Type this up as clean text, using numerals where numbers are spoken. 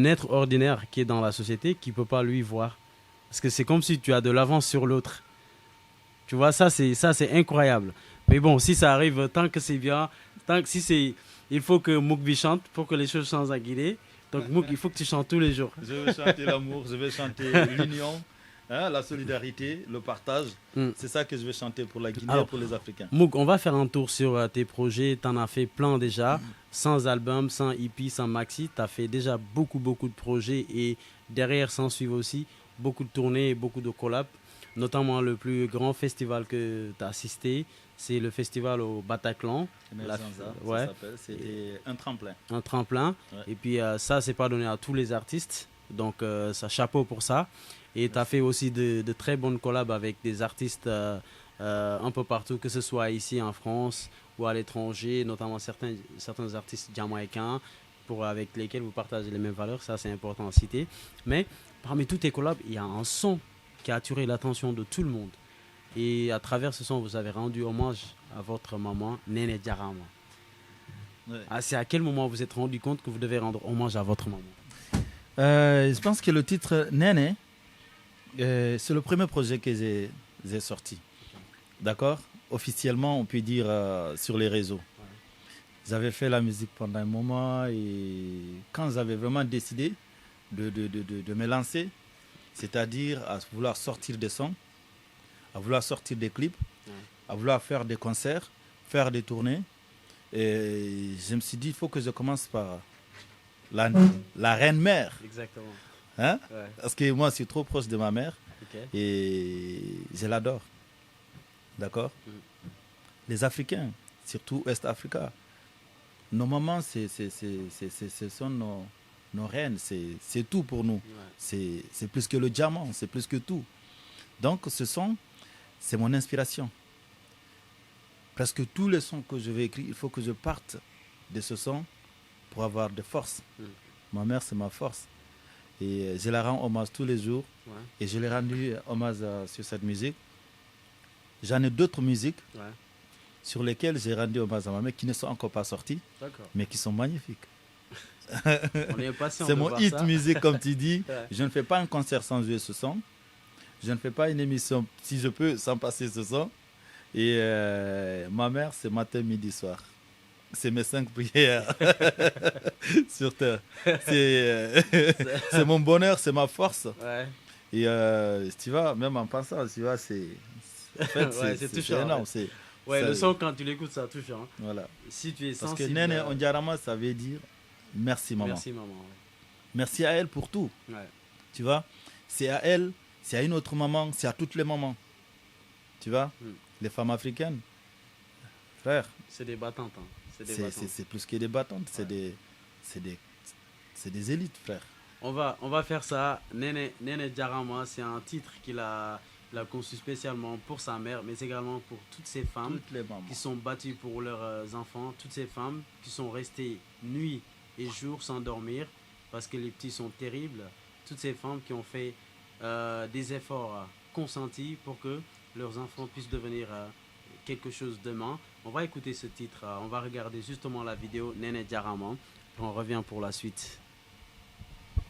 être ordinaire qui est dans la société qui ne peut pas lui voir. Parce que c'est comme si tu as de l'avance sur l'autre. Tu vois, ça c'est incroyable. Mais bon, si ça arrive, tant que c'est bien, tant que si c'est, il faut que Moukbi chante pour que les choses changent à Guinée. Donc Mouk, il faut que tu chantes tous les jours. Je vais chanter l'amour, je vais chanter l'union, hein, la solidarité, le partage. Mm. C'est ça que je vais chanter pour la Guinée et Alors, pour les Africains. Mouk, on va faire un tour sur tes projets. Tu en as fait plein déjà, sans album, sans EP, sans maxi. Tu as fait déjà beaucoup, beaucoup de projets et derrière s'en suivent aussi beaucoup de tournées et beaucoup de collabs. Notamment le plus grand festival que tu as assisté, c'est le festival au Bataclan. Emergenza, Ouais, ça s'appelle. C'était un tremplin. un tremplin. Ouais. Et puis ça, c'est pas donné à tous les artistes. Donc ça, chapeau pour ça. Et tu as fait aussi de très bonnes collabs avec des artistes un peu partout, que ce soit ici en France ou à l'étranger, notamment certains artistes jamaïcains avec lesquels vous partagez les mêmes valeurs. Ça, c'est important à citer. Mais parmi tous tes collabs, il y a un son qui a attiré l'attention de tout le monde. Et à travers ce son, vous avez rendu hommage à votre maman, Néné Diarama. Ouais. Ah, c'est à quel moment vous vous êtes rendu compte que vous devez rendre hommage à votre maman? Je pense que le titre Néné, c'est le premier projet que j'ai sorti. D'accord. Officiellement, on peut dire sur les réseaux. J'avais fait la musique pendant un moment et quand j'avais vraiment décidé de me lancer, c'est-à-dire à vouloir sortir des sons, à vouloir sortir des clips, à vouloir faire des concerts, faire des tournées, et je me suis dit, il faut que je commence par la reine-mère. Exactement. Hein? Ouais. Parce que moi, je suis trop proche de ma mère Ok. et je l'adore. D'accord. Les Africains, surtout West Africa, nos mamans, ce sont nos reines, c'est tout pour nous. Ouais. C'est plus que le diamant, c'est plus que tout. Donc ce son, c'est mon inspiration. Presque tous les sons que je vais écrire, il faut que je parte de ce son pour avoir de force. Ma mère, c'est ma force. Et je la rends hommage tous les jours. Ouais. Et je l'ai rendu hommage sur cette musique. J'en ai d'autres musiques Ouais. sur lesquelles j'ai rendu hommage à ma mère qui ne sont encore pas sorties, D'accord. mais qui sont magnifiques. On est impatient C'est de mon voir hit ça. musique, comme tu dis. Ouais. Je ne fais pas un concert sans jouer ce son. Je ne fais pas une émission, si je peux, sans passer ce son. Et ma mère, c'est matin, midi, soir. C'est mes 5 prières sur terre. C'est mon bonheur, c'est ma force. Ouais. Et tu vois, même en pensant, tu vois, en fait, Ouais, c'est touchant, énorme. ouais. Ouais, Ça- le son, quand tu l'écoutes, ça touche. Hein. Voilà. Si tu es Parce que sensible. Néné Ondiarama, ça veut dire merci maman. Merci, maman. Merci à elle pour tout. Ouais. Ouais. Tu vois, c'est à elle, c'est à une autre maman, c'est à toutes les mamans. Tu vois, les femmes africaines, frère, C'est des battantes. Hein. C'est des battantes. c'est plus que des battantes, c'est des élites, frère. On va faire ça. Néné Diarama, c'est un titre qu'il a conçu spécialement pour sa mère, mais également pour toutes ces femmes Toutes les mamans. qui sont battues pour leurs enfants, toutes ces femmes qui sont restées nuit et jour sans dormir parce que les petits sont terribles, toutes ces femmes qui ont fait des efforts consentis pour que leurs enfants puissent devenir quelque chose demain. On va écouter ce titre, on va regarder justement la vidéo Néné Diarama, puis on revient pour la suite.